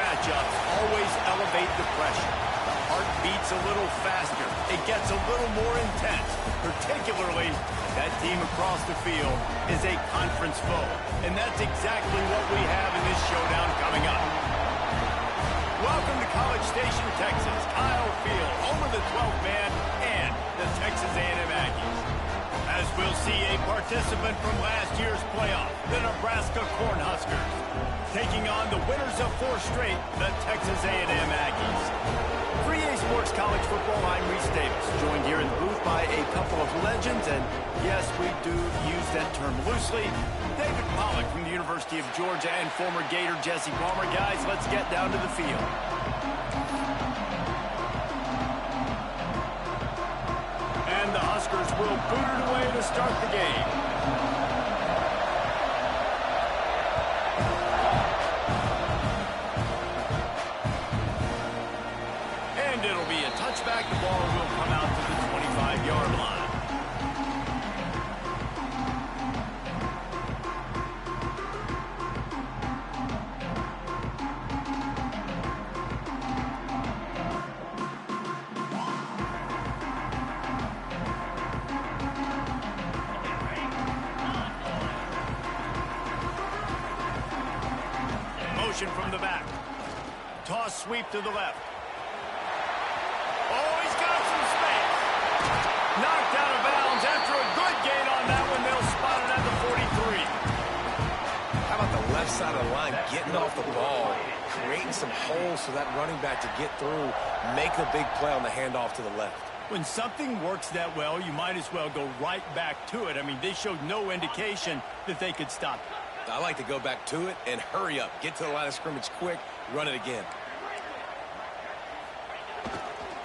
matchups always elevate the pressure. The heart beats a little faster. It gets a little more intense, particularly if that team across the field is a conference foe. And that's exactly what we have in this showdown coming up. Welcome to College Station, Texas. Kyle Field, home of the 12th man and the Texas A&M Aggies. As we'll see a participant from last year's playoff, the Nebraska Cornhuskers, taking on the winners of 4 straight, the Texas A&M Aggies. For EA Sports College Football, I'm Reese Davis, joined here in the booth by a couple of legends, and yes, we do use that term loosely. David Pollack from the University of Georgia and former Gator Jesse Palmer. Guys, let's get down to the field. And the Huskers will boot it away to start the game. And it'll be a touchback. The ball will come out to the 25-yard line. From the back. Toss sweep to the left. Oh, he's got some space. Knocked out of bounds after a good gain on that one. They'll spot it at the 43. How about the left side of the line getting off the ball, creating some holes for that running back to get through, make the big play on the handoff to the left. When something works that well, you might as well go right back to it. I mean, they showed no indication that they could stop it. I like to go back to it and hurry up. Get to the line of scrimmage quick, run it again.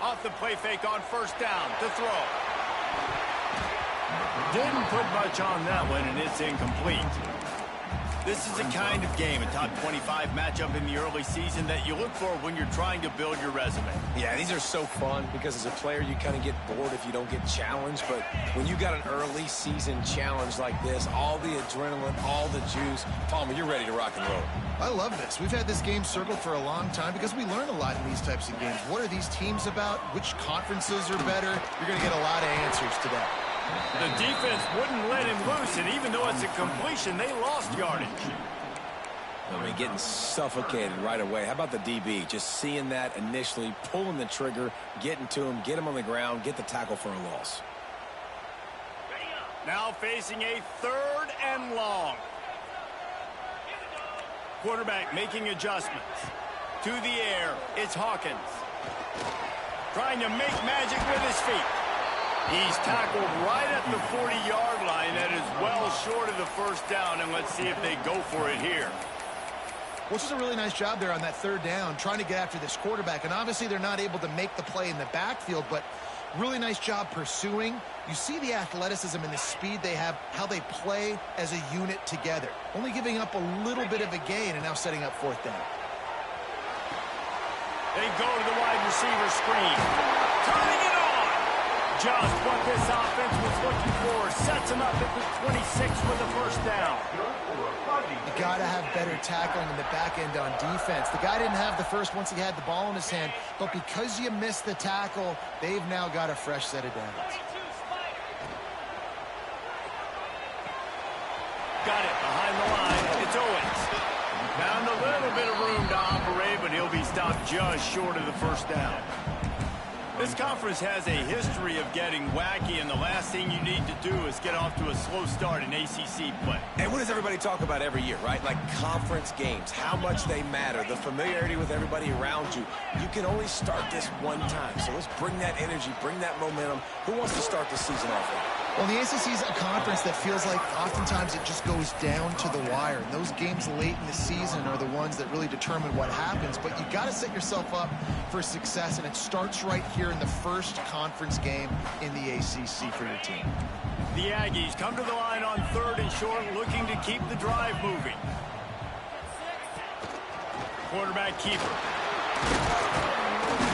Off the play fake on first down to throw. Didn't put much on that one, and it's incomplete. This is the kind of game, a top 25 matchup in the early season, that you look for when you're trying to build your resume. Yeah, these are so fun because as a player, you kind of get bored if you don't get challenged. But when you got an early season challenge like this, all the adrenaline, all the juice, Palmer, you're ready to rock and roll. I love this. We've had this game circled for a long time because we learn a lot in these types of games. What are these teams about? Which conferences are better? You're going to get a lot of answers today. The defense wouldn't let him loose, and even though it's a completion, they lost yardage. I mean, getting suffocated right away. How about the DB? Just seeing that initially, pulling the trigger, getting to him, get him on the ground, get the tackle for a loss. Now facing a 3rd and long. Quarterback making adjustments. To the air, it's Hawkins. Trying to make magic with his feet. He's tackled right at the 40-yard line. That is well short of the first down, and let's see if they go for it here. Which is a really nice job there on that 3rd down, trying to get after this quarterback. And obviously they're not able to make the play in the backfield, but really nice job pursuing. You see the athleticism and the speed they have, how they play as a unit together. Only giving up a little bit of a gain and now setting up 4th down. They go to the wide receiver screen. Turning it on. Just what this offense was looking for. Sets him up at the 26 for the first down. You got to have better tackling in the back end on defense. The guy didn't have the first once he had the ball in his hand, but because you missed the tackle, they've now got a fresh set of downs. Got it behind the line. It's Owens. Found a little bit of room to operate, but he'll be stopped just short of the first down. This conference has a history of getting wacky, and the last thing you need to do is get off to a slow start in ACC play. And what does everybody talk about every year, right? Like conference games, how much they matter, the familiarity with everybody around you. You can only start this one time, so let's bring that energy, bring that momentum. Who wants to start the season off with? Well, the ACC is a conference that feels like oftentimes it just goes down to the wire. And those games late in the season are the ones that really determine what happens. But you got to set yourself up for success, and it starts right here in the first conference game in the ACC for your team. The Aggies come to the line on 3rd and short, looking to keep the drive moving. Quarterback keeper.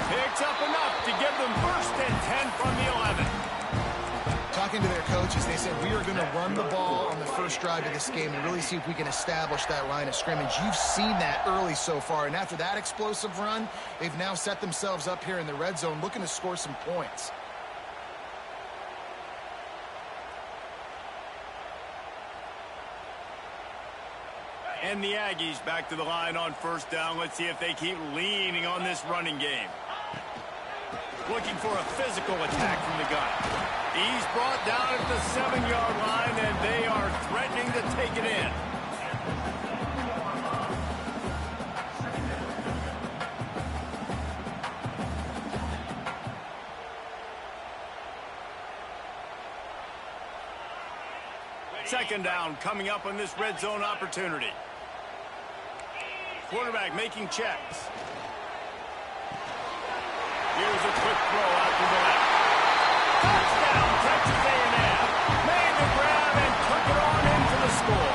Picks up enough to give them 1st and 10 from the 11. Talking to their coaches, they said, we are going to run the ball on the first drive of this game and really see if we can establish that line of scrimmage. You've seen that early so far, and after that explosive run, they've now set themselves up here in the red zone looking to score some points. And the Aggies back to the line on first down. Let's see if they keep leaning on this running game. Looking for a physical attack from the gun. He's brought down at the 7-yard line, and they are threatening to take it in. Second down coming up on this red zone opportunity. Quarterback making checks. Here's a quick throw out to the left. Touchdown, Texas A&M. Made the grab and took it on in for the score.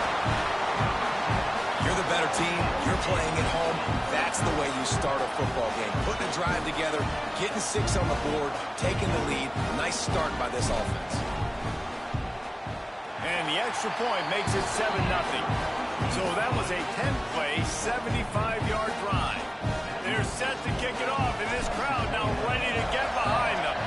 You're the better team. You're playing at home. That's the way you start a football game. Putting a drive together, getting 6 on the board, taking the lead. Nice start by this offense. And the extra point makes it 7-0. So that was a 10-play, 75-yard drive. They're set to kick it off, and this crowd now ready to get behind them.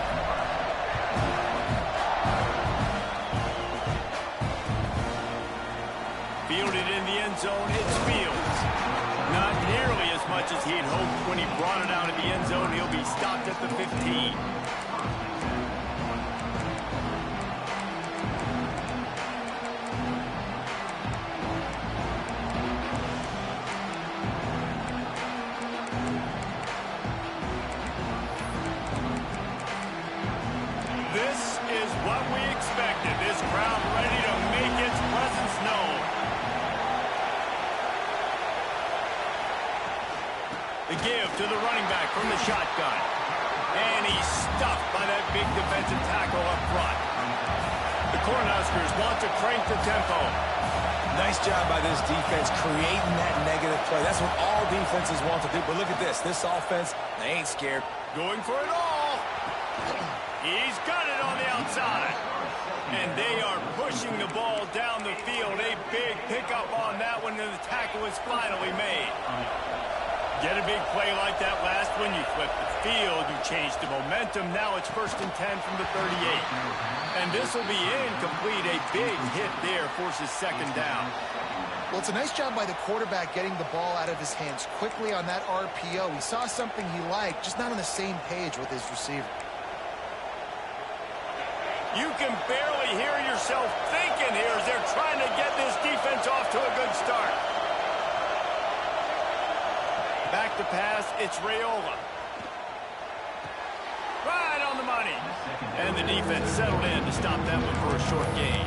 Fielded in the end zone, it's Fields. Not nearly as much as he'd hoped when he brought it out of the end zone. He'll be stopped at the 15. This is what we expected. This crowd ready to make its presence known. The give to the running back from the shotgun. And he's stuffed by that big defensive tackle up front. The Cornhuskers want to crank the tempo. Nice job by this defense creating that negative play. That's what all defenses want to do. But look at this. This offense, they ain't scared. Going for it all. He's got it on the outside. And they are pushing the ball down the field. A big pickup on that one, and the tackle is finally made. Get a big play like that last one, you flip the field, you change the momentum. Now it's 1st and 10 from the 38. And this will be incomplete. A big hit there forces 2nd down. Well, it's a nice job by the quarterback getting the ball out of his hands quickly on that RPO. He saw something he liked, just not on the same page with his receiver. You can barely hear yourself thinking here as they're trying to get this defense off to a good start. Back to pass, it's Raiola. Right on the money. And the defense settled in to stop that one for a short gain.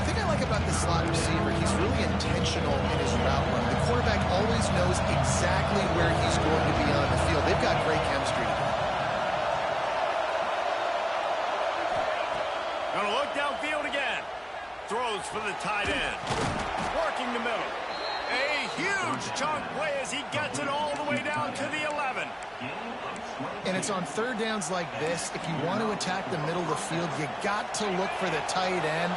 The thing I like about this slot receiver, he's really intentional in his route run. The quarterback always knows exactly where he's going to be on the field. They've got great chemistry. Gonna look downfield again. Throws for the tight end. Working the middle. A huge chunk play as he gets it all the way down to the 11. And it's on 3rd downs like this. If you want to attack the middle of the field, you got to look for the tight end.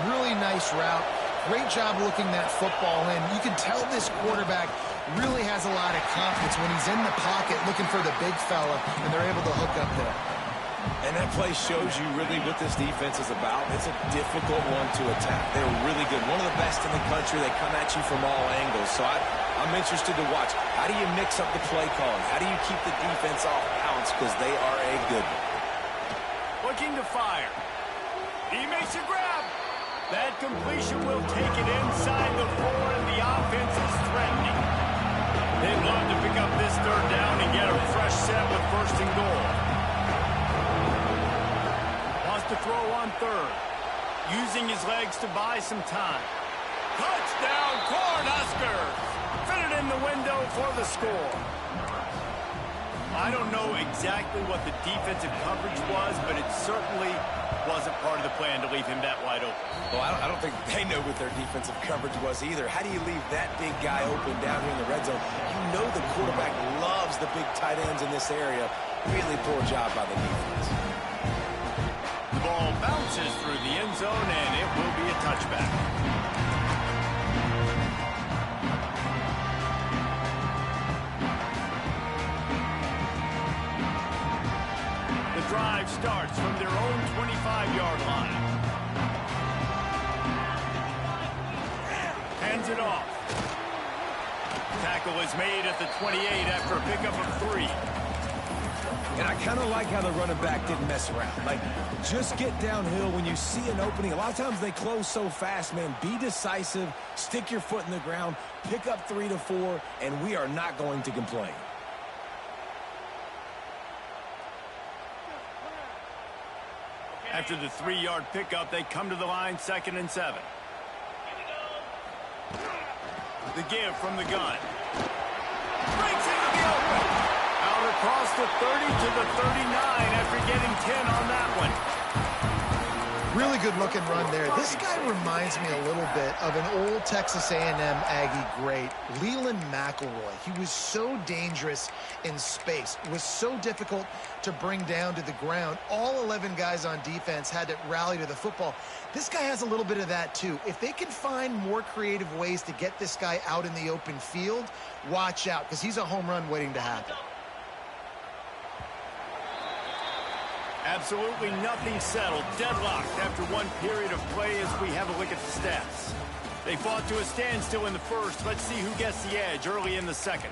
Really nice route. Great job looking that football in. You can tell this quarterback really has a lot of confidence when he's in the pocket looking for the big fella, and they're able to hook up there. And that play shows you really what this defense is about. It's a difficult one to attack. They're really good. One of the best in the country. They come at you from all angles. So I'm interested to watch. How do you mix up the play calling? How do you keep the defense off balance? Because they are a good one. Looking to fire. He makes a grab. That completion will take it inside the 4, and the offense is threatening. They'd love to pick up this 3rd down and get a fresh set with 1st and goal. To throw on 3rd. Using his legs to buy some time. Touchdown, Cornhuskers! Fit it in the window for the score. I don't know exactly what the defensive coverage was, but it certainly wasn't part of the plan to leave him that wide open. Well, I don't think they know what their defensive coverage was either. How do you leave that big guy open down here in the red zone? You know the quarterback loves the big tight ends in this area. Really poor job by the defense. The ball bounces through the end zone, and it will be a touchback. The drive starts from their own 25-yard line. Hands it off. Tackle is made at the 28 after a pickup of 3. And I kind of like how the running back didn't mess around. Like, just get downhill when you see an opening. A lot of times they close so fast, man. Be decisive, stick your foot in the ground, pick up 3 to 4, and we are not going to complain. After the 3-yard pickup, they come to the line, 2nd and 7. The give from the gun. Breaks into the open. Out across the 30 to the 39 after getting 10 on that one. Really good looking run there. This guy reminds me a little bit of an old Texas A&M Aggie great, Leland McElroy. He was so dangerous in space. It was so difficult to bring down to the ground. All 11 guys on defense had to rally to the football. This guy has a little bit of that too. If they can find more creative ways to get this guy out in the open field, watch out, because he's a home run waiting to happen. Absolutely nothing settled. Deadlocked after one period of play as we have a look at the stats. They fought to a standstill in the first. Let's see who gets the edge early in the second.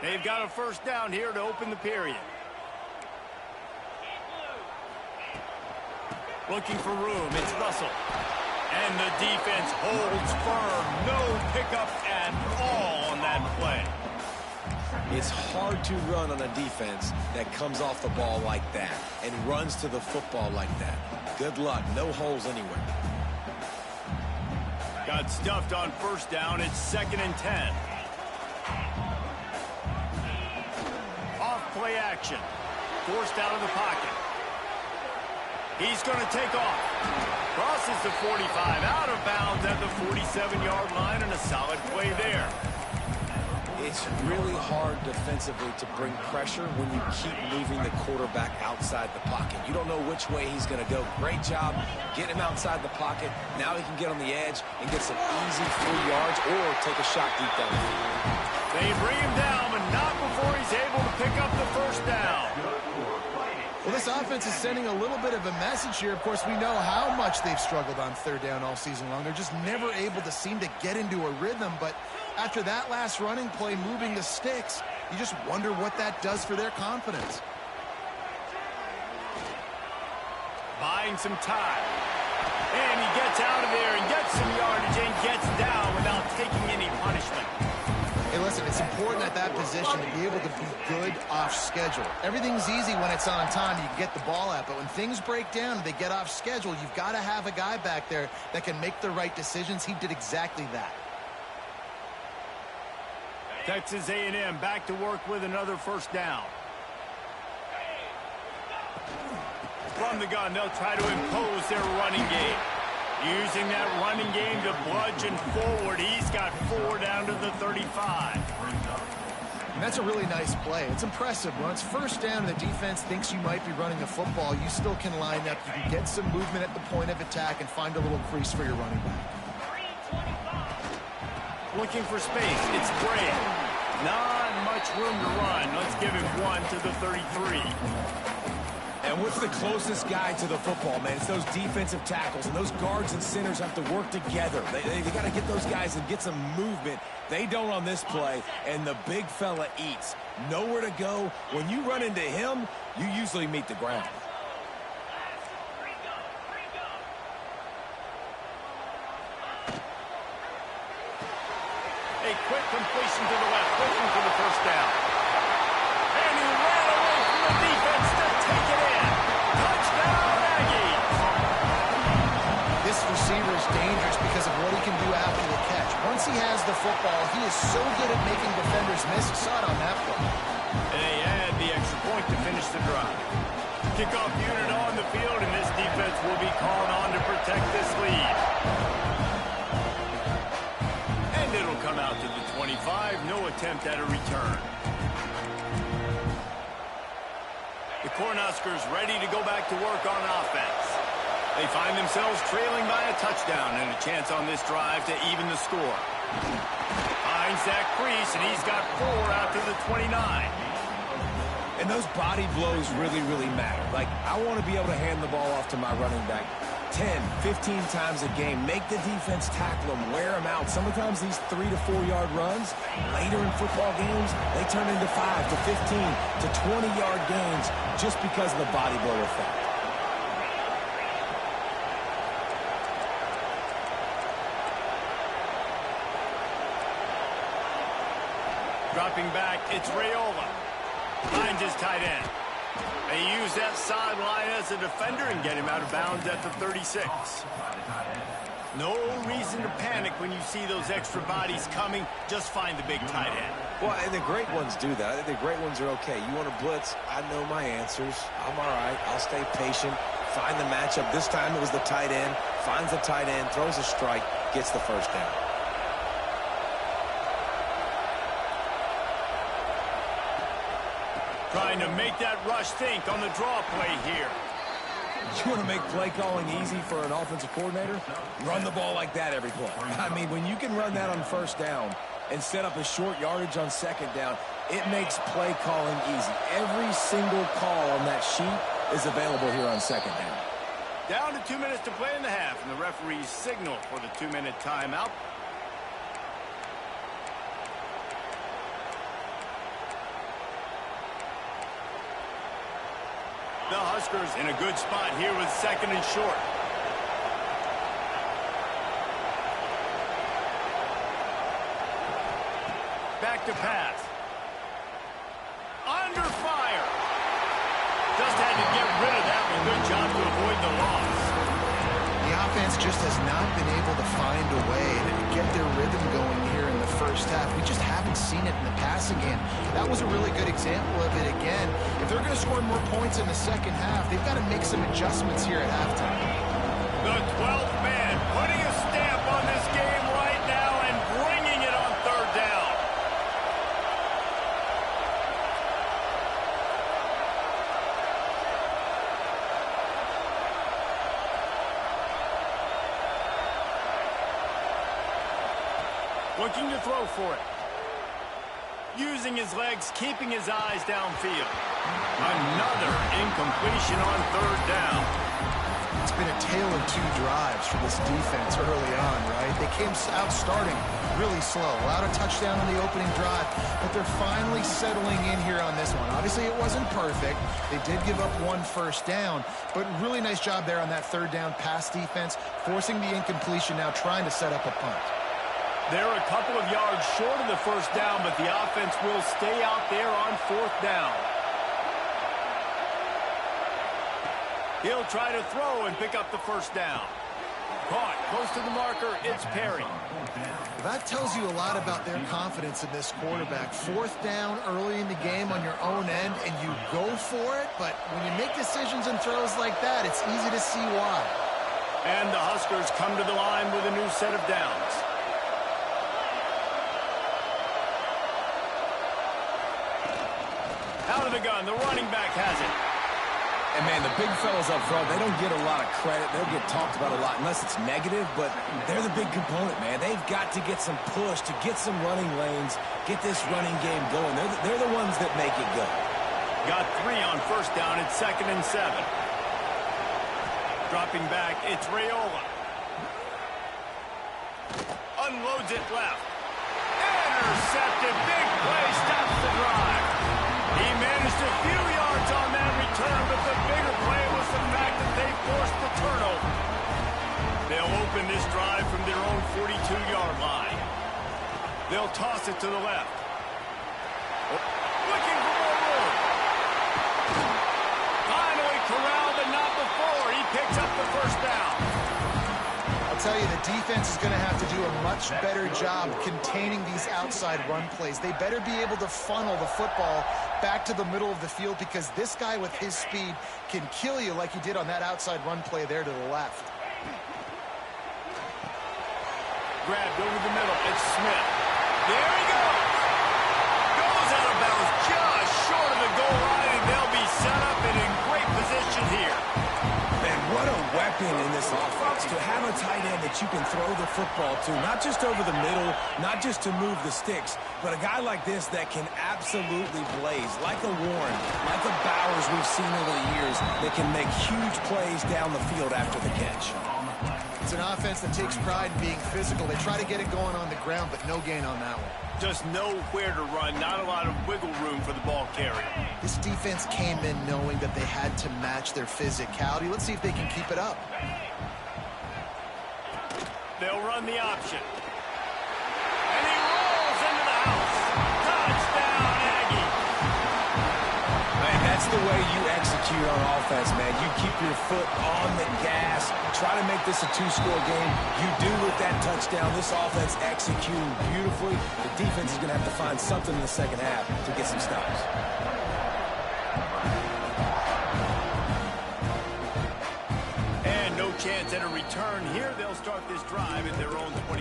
They've got a first down here to open the period. Looking for room. It's Russell. And the defense holds firm. No pickup at all on that play. It's hard to run on a defense that comes off the ball like that and runs to the football like that. Good luck. No holes anywhere. Got stuffed on first down. It's 2nd and 10. Off play action. Forced out of the pocket. He's going to take off. Crosses the 45, out of bounds at the 47-yard line, and a solid play there. It's really hard defensively to bring pressure when you keep moving the quarterback outside the pocket. You don't know which way he's going to go. Great job getting him outside the pocket. Now he can get on the edge and get some easy 3 yards or take a shot deep down the field. They bring him down, but not before he's able to pick up the first down. Well, this offense is sending a little bit of a message here. Of course, we know how much they've struggled on third down all season long. They're just never able to seem to get into a rhythm. But after that last running play, moving the sticks, you just wonder what that does for their confidence. Buying some time. And he gets out of there and gets some yardage and gets down without taking any punishment. Hey, listen, it's important at that position to be able to be good off schedule. Everything's easy when it's on time. You can get the ball out. But when things break down and they get off schedule, you've got to have a guy back there that can make the right decisions. He did exactly that. Texas A&M back to work with another first down. From the gun, they'll try to impose their running game. Using that running game to bludgeon forward. He's got 4 down to the 35. And that's a really nice play. It's impressive. When it's first down and the defense thinks you might be running the football, you still can line up. You can get some movement at the point of attack and find a little crease for your running back. Looking for space. It's Bray. Not much room to run. Let's give him 1 to the 33. And what's the closest guy to the football, man? It's those defensive tackles, and those guards and centers have to work together. They got to get those guys and get some movement. They don't on this play, and the big fella eats. Nowhere to go. When you run into him, you usually meet the ground. A quick completion to the left, looking for the first down. And he ran away from the defense to take it in. Touchdown, Aggies! This receiver is dangerous because of what he can do after the catch. Once he has the football, he is so good at making defenders miss. You saw it on that play. And they add the extra point to finish the drive. Kickoff unit on the field, and this defense will be called on to protect this lead. And it'll come out to the 25. No attempt at a return. Cornhuskers ready to go back to work on offense. They find themselves trailing by a touchdown and a chance on this drive to even the score. Finds that crease, and he's got 4 out to the 29. And those body blows really, really matter. Like, I want to be able to hand the ball off to my running back 10, 15 times a game. Make the defense tackle them, wear them out. Sometimes these 3 to 4 yard runs, later in football games, they turn into 5 to 15 to 20 yard gains just because of the body blow effect. Dropping back, it's Raiola. Finds his tight end. They use that sideline as a defender and get him out of bounds at the 36. No reason to panic when you see those extra bodies coming. Just find the big tight end. Well, and the great ones do that. I think the great ones are okay. You want to blitz? I know my answers. I'm all right. I'll stay patient. Find the matchup. This time it was the tight end. Finds the tight end, throws a strike, gets the first down. Trying to make that rush think on the draw play here. You want to make play calling easy for an offensive coordinator? Run the ball like that every play. I mean, when you can run that on first down and set up a short yardage on second down, it makes play calling easy. Every single call on that sheet is available here on second down. Down to 2 minutes to play in the half, and the referees signal for the 2-minute timeout. The Huskers in a good spot here with 2nd and short. Back to pass. Under fire. Just had to get rid of that one. Good job to avoid the loss. The offense just has not been able to find a way to get their rhythm going here in the first half. We just haven't seen it in the passing game. That was a really good example of it again. If they're going to score more points in the second half, they've got to make some adjustments here at halftime. The 12th man putting a stamp on this game right now and bringing it on 3rd down. Looking to throw for it. Using his legs, keeping his eyes downfield. Another incompletion on 3rd down. It's been a tale of 2 drives for this defense early on, right? They came out starting really slow. Allowed a touchdown on the opening drive, but they're finally settling in here on this one. Obviously, it wasn't perfect. They did give up 1 first down, but really nice job there on that 3rd down pass defense, forcing the incompletion, now trying to set up a punt. They're a couple of yards short of the first down, but the offense will stay out there on 4th down. He'll try to throw and pick up the first down. Caught close to the marker, it's Perry. That tells you a lot about their confidence in this quarterback. 4th down early in the game on your own end, and you go for it, but when you make decisions and throws like that, it's easy to see why. And the Huskers come to the line with a new set of downs. Out of the gun, the running back has it. And, man, the big fellas up front, they don't get a lot of credit. They'll get talked about a lot unless it's negative, but they're the big component, man. They've got to get some push, to get some running lanes, get this running game going. They're the ones that make it go. Got 3 on first down. It's 2nd and 7. Dropping back, it's Raiola. Unloads it left. Intercepted. Big play stops the drive. He managed a few yards on that return, but the bigger play was the fact that they forced the turnover. They'll open this drive from their own 42-yard line. They'll toss it to the left. Looking for more room. Finally corralled, but not before. He picks up the first down. I'll tell you, the defense is going to have to do a much better job containing these outside run plays. They better be able to funnel the football back to the middle of the field, because this guy with his speed can kill you like he did on that outside run play there to the left. Grabbed over the middle. It's Smith. There he goes. Goes out of bounds just short of the goal line, and they'll be set up and champion in this offense, to have a tight end that you can throw the football to, not just over the middle, not just to move the sticks, but a guy like this that can absolutely blaze, like a Warren, like a Bowers we've seen over the years, that can make huge plays down the field after the catch. It's an offense that takes pride in being physical. They try to get it going on the ground, but no gain on that one. Just nowhere to run, not a lot of wiggle room for the ball carrier. This defense came in knowing that they had to match their physicality. Let's see if they can keep it up. They'll run the option. And he rolls into the house. Touchdown, Aggie. Man, that's the way you execute on offense, man. You keep your foot on the gas, try to make this a two-score game. You do with that touchdown. This offense executing beautifully. The defense is going to have to find something in the second half to get some stops. And no chance at a return here. They'll start this drive at their own 25.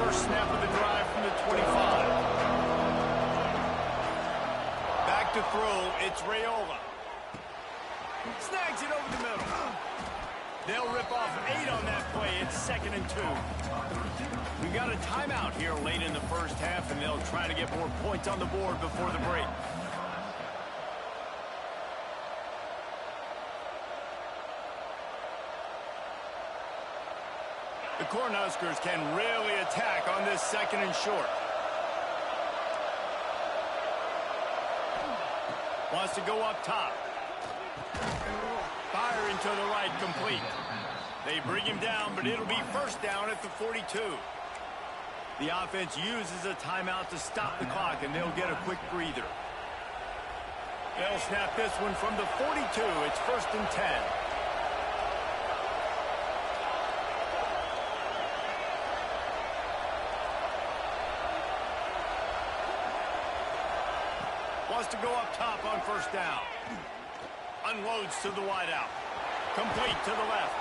First snap of the drive from the 25. Back to throw, it's Raiola. Snags it over the middle. They'll rip off 8 on that play. It's 2nd and 2. We got a timeout here late in the first half, and they'll try to get more points on the board before the break. The Cornhuskers can really attack on this 2nd and short. Wants to go up top. Firing to the right, complete. They bring him down, but it'll be first down at the 42. The offense uses a timeout to stop the clock, and they'll get a quick breather. They'll snap this one from the 42. It's 1st and 10. Wants to go up top on first down. Unloads to the wideout. Complete to the left.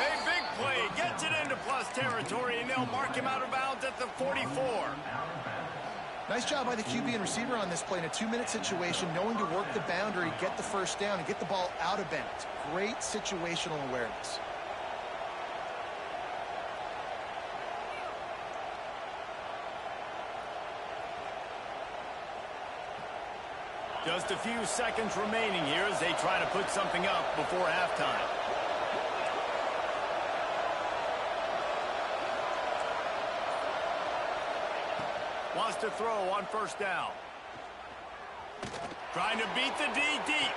A big play. Gets it into plus territory, and they'll mark him out of bounds at the 44. Nice job by the QB and receiver on this play in a 2-minute situation, knowing to work the boundary, get the first down, and get the ball out of bounds. Great situational awareness. Just a few seconds remaining here as they try to put something up before halftime. Wants to throw on first down. Trying to beat the D deep.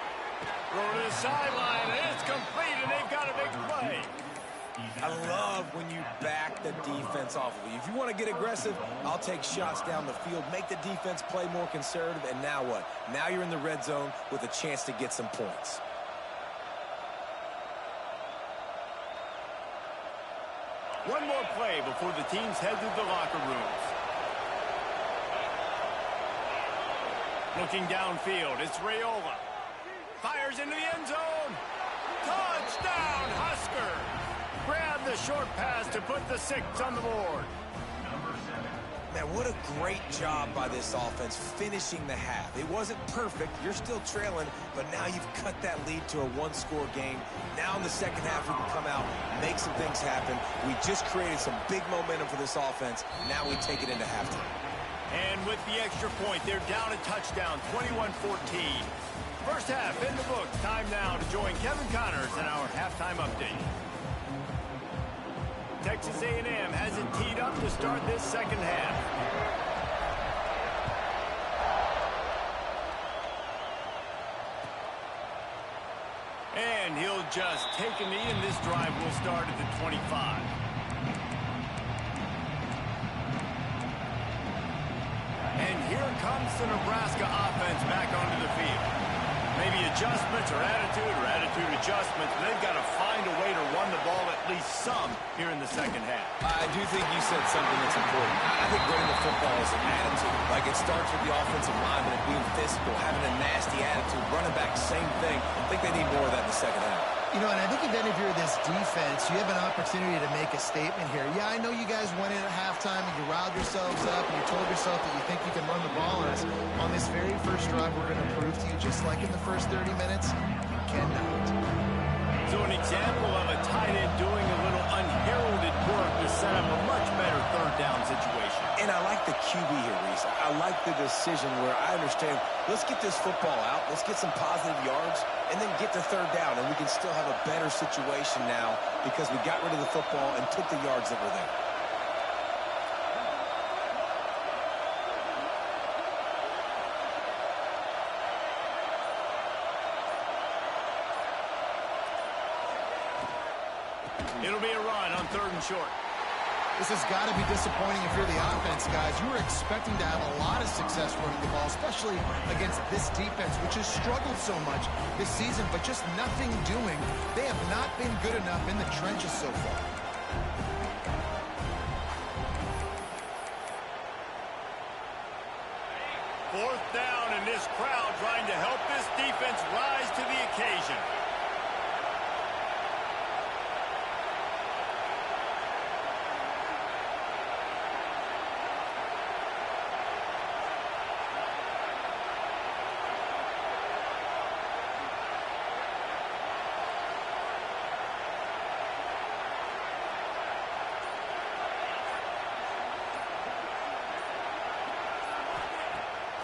Throw to the sideline, and it's complete, and they've got a big play. I love when you back the defense off of you. If you want to get aggressive, I'll take shots down the field, make the defense play more conservative, and now what? Now you're in the red zone with a chance to get some points. One more play before the teams head to the locker rooms. Looking downfield, it's Raiola. Fires into the end zone. Touchdown, Husker! Grab the short pass to put the 6 on the board. Man, what a great job by this offense finishing the half. It wasn't perfect. You're still trailing, but now you've cut that lead to a 1-score game. Now in the second half, we can come out, make some things happen. We just created some big momentum for this offense. Now we take it into halftime. And with the extra point, they're down a touchdown, 21-14. First half in the books. Time now to join Kevin Connors in our halftime update. Texas A&M has it teed up to start this second half. And he'll just take a knee, and this drive will start at the 25. And here comes the Nebraska offense back onto the field. Maybe adjustments or attitude adjustments. They've got to find a way to run the ball at least some here in the second half. I do think you said something that's important. I think running the football is an attitude. Like, it starts with the offensive lineman and being physical, having a nasty attitude. Running back, same thing. I think they need more of that in the second half. You know, and I think if you're this defense, you have an opportunity to make a statement here. Yeah, I know you guys went in at halftime and you riled yourselves up and you told yourself that you think you can run the ball on us. On this very first drive, we're going to prove to you, just like in the first 30 minutes, you cannot. So an example of a tight end doing a little unheralded work to set up a much better third down situation. And I like the QB here, Reese. I like the decision where I understand, let's get this football out, let's get some positive yards, and then get to third down, and we can still have a better situation now because we got rid of the football and took the yards that were there. It'll be a run on 3rd and short. This has got to be disappointing if you're the offense, guys. You were expecting to have a lot of success running the ball, especially against this defense, which has struggled so much this season, but just nothing doing. They have not been good enough in the trenches so far. Fourth down, and this crowd trying to help this defense rise to the occasion.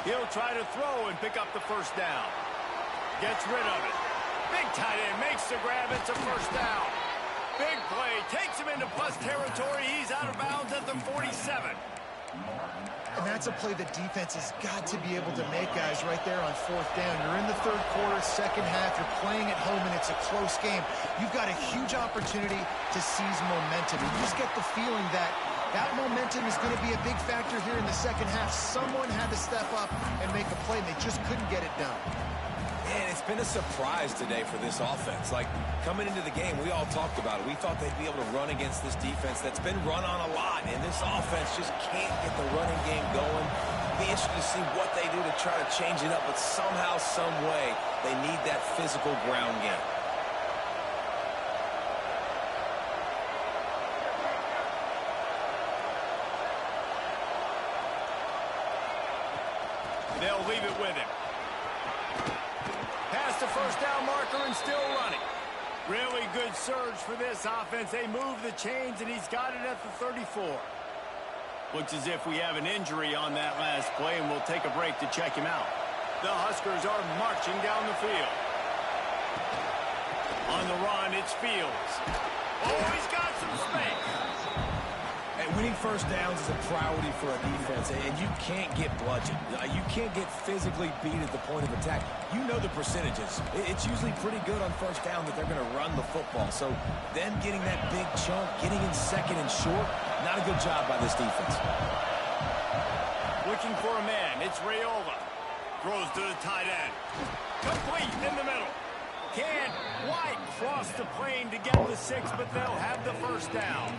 He'll try to throw and pick up the first down. Gets rid of it. Big tight end makes the grab. It's a first down. Big play. Takes him into plus territory. He's out of bounds at the 47. And that's a play the defense has got to be able to make, guys, right there on 4th down. You're in the 3rd quarter, 2nd half. You're playing at home, and it's a close game. You've got a huge opportunity to seize momentum. You just get the feeling that that momentum is going to be a big factor here in the 2nd half. Someone had to step up and make a play, and they just couldn't get it done. Man, it's been a surprise today for this offense. Like, coming into the game, we all talked about it. We thought they'd be able to run against this defense that's been run on a lot, and this offense just can't get the running game going. Be interested to see what they do to try to change it up, but somehow, some way, they need that physical ground game. They'll leave it with him. Past the first down marker and still running. Really good surge for this offense. They move the chains, and he's got it at the 34. Looks as if we have an injury on that last play, and we'll take a break to check him out. The Huskers are marching down the field. On the run, it's Fields. Oh, he's got some space. And winning first downs is a priority for a defense, and you can't get bludgeoned. You can't get physically beat at the point of attack. You know the percentages. It's usually pretty good on first down that they're going to run the football. So them getting that big chunk, getting in 2nd and short, not a good job by this defense. Looking for a man. It's Raiola. Throws to the tight end. Complete in the middle. Can White cross the plane to get the 6, but they'll have the first down.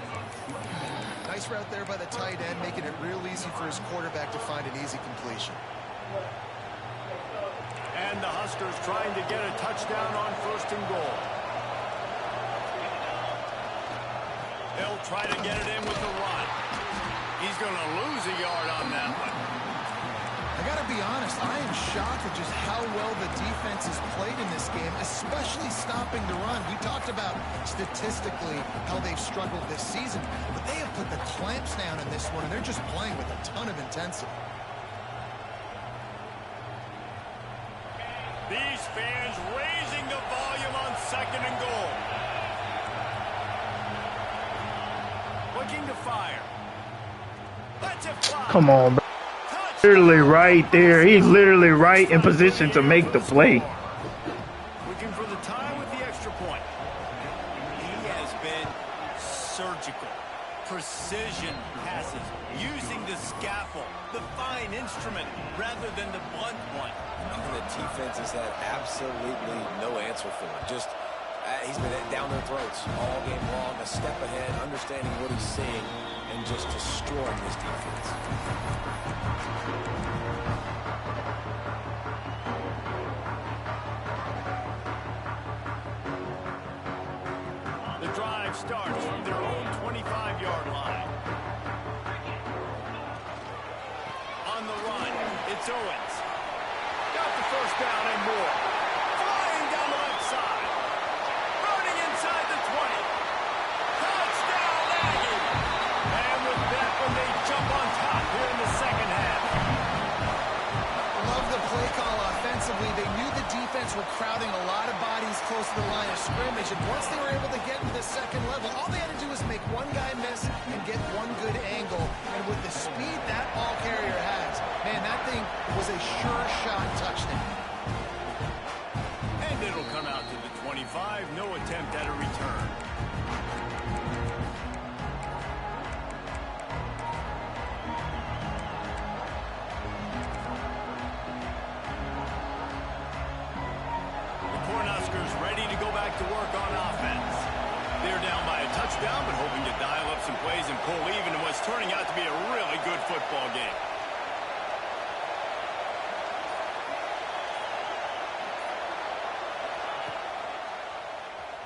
Nice route there by the tight end, making it real easy for his quarterback to find an easy completion. And the Huskers trying to get a touchdown on 1st and goal. They'll try to get it in with the run. He's going to lose a yard on that one. I got to be honest, I am shocked at just how well the defense has played in this game, especially stopping the run. We talked about statistically how they've struggled this season, but they have put the clamps down in this one, and they're just playing with a ton of intensity. These fans raising the volume on 2nd and goal. Looking to fire. Let's it fly. Come on, bro. Literally right there. He's literally right in position to make the play. Looking for the time with the extra point. He has been surgical. Precision passes. Using the scaffold. The fine instrument rather than the blunt one. And the defense has had absolutely no answer for him. Just, he's been down their throats all game long. A step ahead, understanding what he's seeing, and just destroying this defense. drive starts from their own 25-yard line. On the run, it's Owens. Got the first down and more. Flying down the left side. Running inside the 20. Touchdown, Aggie! And with that one, they jump on top here in the second half. Love the play call offensively. They knew the defense were crowding a lot of bodies close to the line of scrimmage, and once they were able to get to the second level, all they had to do was make one guy miss and get one good angle. And with the speed that ball carrier has, man, that thing was a sure shot touchdown. And it'll come out to the 25. No attempt at a return. Ready to go back to work on offense. They're down by a touchdown, but hoping to dial up some plays and pull even in what's turning out to be a really good football game.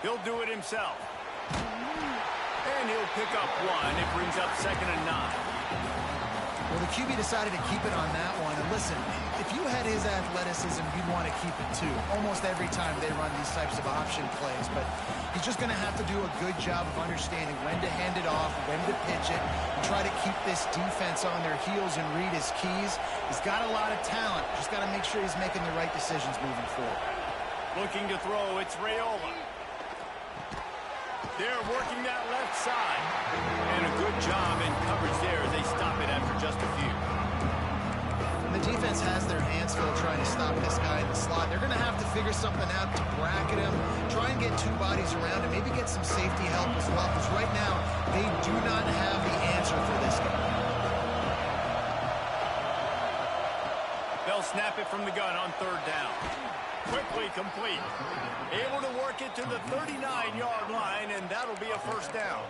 He'll do it himself. And he'll pick up one. It brings up 2nd and 9. Well, the QB decided to keep it on that one. And listen, if you had his athleticism, you'd want to keep it too. Almost every time they run these types of option plays. But he's just going to have to do a good job of understanding when to hand it off, when to pitch it, and try to keep this defense on their heels and read his keys. He's got a lot of talent. Just got to make sure he's making the right decisions moving forward. Looking to throw, it's Raiola. They're working that left side. And a good job in coverage there as they stop it after just a few. The defense has their hands full trying to stop this guy in the slot. They're going to have to figure something out to bracket him, try and get two bodies around him, maybe get some safety help as well, because right now they do not have the answer for this guy. They'll snap it from the gun on 3rd down. Quickly complete. Able to work it to the 39-yard line, and that'll be a 1st down.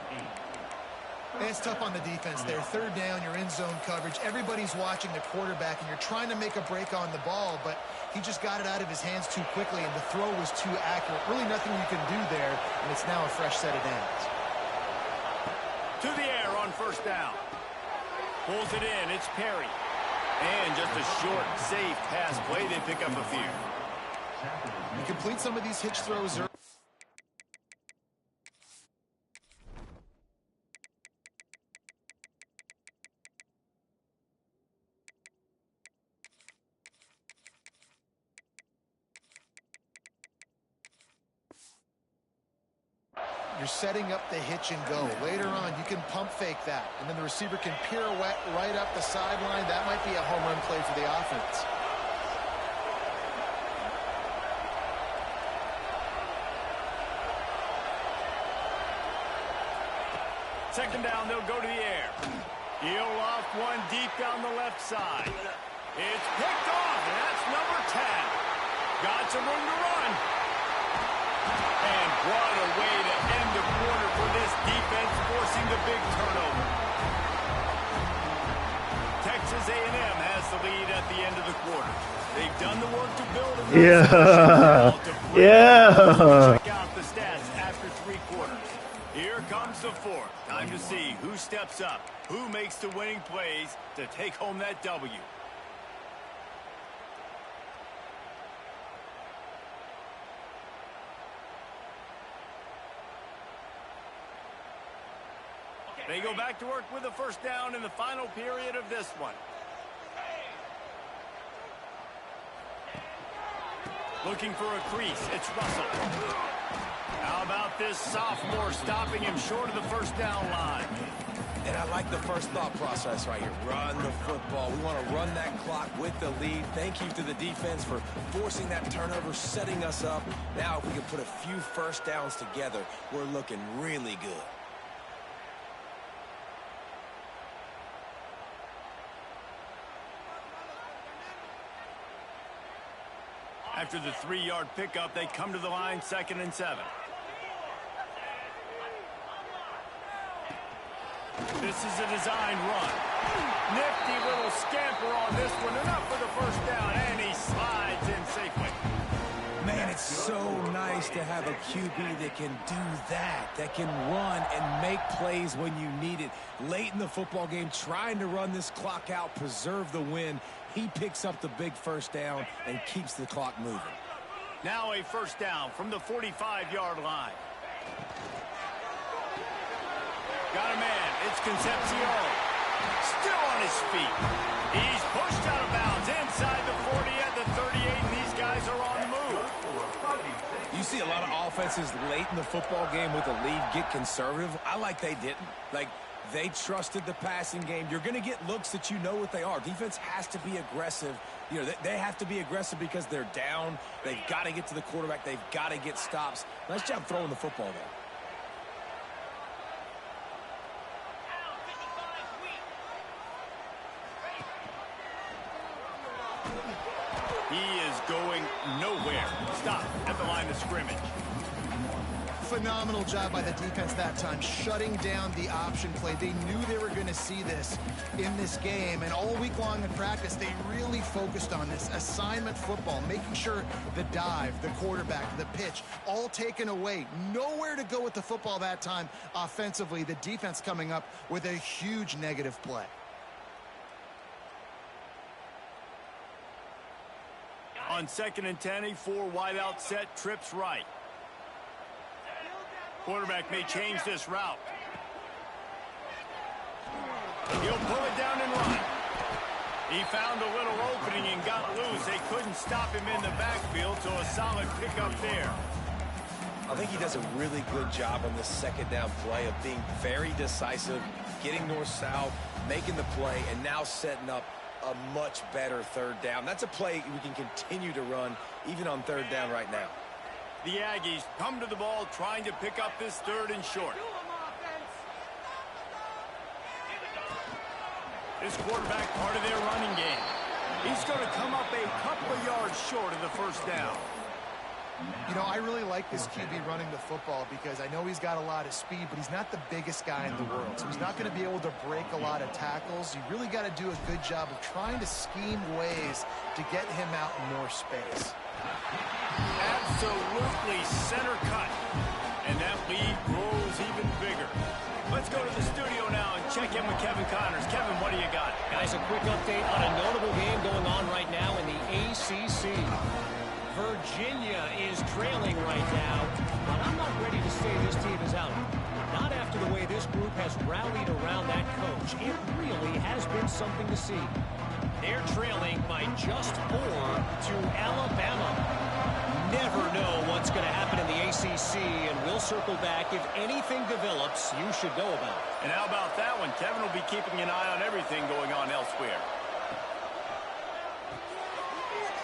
It's tough on the defense there. 3rd down, you're in zone coverage. Everybody's watching the quarterback, and you're trying to make a break on the ball, but he just got it out of his hands too quickly, and the throw was too accurate. Really nothing you can do there, and it's now a fresh set of downs. To the air on 1st down. Pulls it in. It's Perry. And just a short, safe pass play. They pick up a few. You complete some of these hitch throws early. You're setting up the hitch and go. Later on, you can pump fake that, and then the receiver can pirouette right up the sideline. That might be a home run play for the offense. Second down, they'll go to the air. He'll loft one deep down the left side. It's picked off, and that's number 10. Got some room to run. And what a way to end the quarter for this defense, forcing the big turnover. Texas A&M has the lead at the end of the quarter. They've done the work to build a Check out the stats after 3 quarters. Here comes the 4th. Time to see who steps up, who makes the winning plays to take home that W. They go back to work with a 1st down in the final period of this one. Looking for a crease. It's Russell. How about this sophomore stopping him short of the 1st down line? And I like the first thought process right here. Run the football. We want to run that clock with the lead. Thank you to the defense for forcing that turnover, setting us up. Now, if we can put a few 1st downs together, we're looking really good. After the 3-yard pickup, they come to the line, 2nd and 7. This is a design run. Nifty little scamper on this one. Enough for the 1st down, and he slides in safely. Man, It's so nice to have a QB that can do that can run and make plays when you need it. Late in the football game, trying to run this clock out, preserve the win. He picks up the big first down and keeps the clock moving. Now a first down from the 45-yard line. Got a man. It's Concepcion. Still on his feet. He's pushed out of bounds inside the 40 at the 38, and these guys are on the move. You see a lot of offenses late in the football game with a lead get conservative. I like they didn't. Like, they trusted the passing game. You're going to get looks that you know what they are. Defense has to be aggressive. You know, they have to be aggressive because they're down. They've got to get to the quarterback. They've got to get stops. Nice job throwing the football there. He is going nowhere. Stop at the line of scrimmage. Phenomenal job by the defense that time, shutting down the option play. They knew they were going to see this in this game, and all week long in practice, they really focused on this assignment football, making sure the dive, the quarterback, the pitch, all taken away. Nowhere to go with the football that time offensively. The defense coming up with a huge negative play. On 2nd and 10, a 4 wide out set, trips right. Quarterback may change this route. He'll pull it down and run. He found a little opening and got loose. They couldn't stop him in the backfield, so a solid pickup there. I think he does a really good job on this second down play of being very decisive, getting north-south, making the play, and now setting up a much better third down. That's a play we can continue to run even on third down right now. The Aggies come to the ball trying to pick up this 3rd and short. This quarterback part of their running game. He's going to come up a couple of yards short of the first down. You know, I really like this QB running the football because I know he's got a lot of speed, but he's not the biggest guy in the world. So he's not going to be able to break a lot of tackles. You really got to do a good job of trying to scheme ways to get him out in more space. Absolutely center cut. And that lead grows even bigger. Let's go to the studio now and check in with Kevin Connors. Kevin, what do you got? Guys, a quick update on a notable game going on right now in the ACC. Virginia is trailing right now, but I'm not ready to say this team is out. Not after the way this group has rallied around that coach. It really has been something to see. They're trailing by just 4 to Alabama. Never know what's going to happen in the ACC, and we'll circle back. If anything develops, you should know about it. And how about that one? Kevin will be keeping an eye on everything going on elsewhere.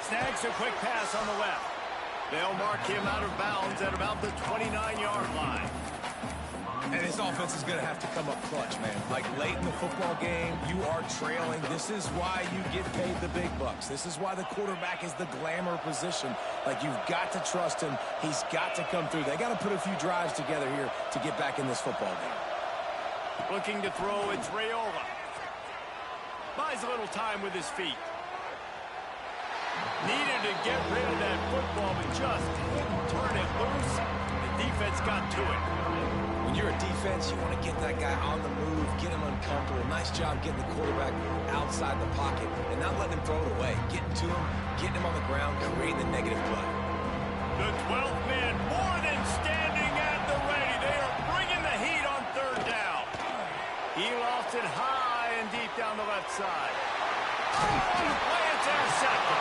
Snags a quick pass on the left. They'll mark him out of bounds at about the 29-yard line. And this offense is going to have to come up clutch, man. Like, late in the football game, you are trailing. This is why you get paid the big bucks. This is why the quarterback is the glamour position. Like, you've got to trust him. He's got to come through. They got to put a few drives together here to get back in this football game. Looking to throw, it's Raiola. Buys a little time with his feet. Needed to get rid of that football, but just couldn't turn it loose. The defense got to it. When you're a defense, you want to get that guy on the move, get him uncomfortable. Nice job getting the quarterback outside the pocket and not letting him throw it away. Getting to him, getting him on the ground, creating the negative play. The 12th man more than standing at the ready. They are bringing the heat on 3rd down. He lost it high and deep down the left side. Oh, play intercepted.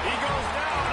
He goes down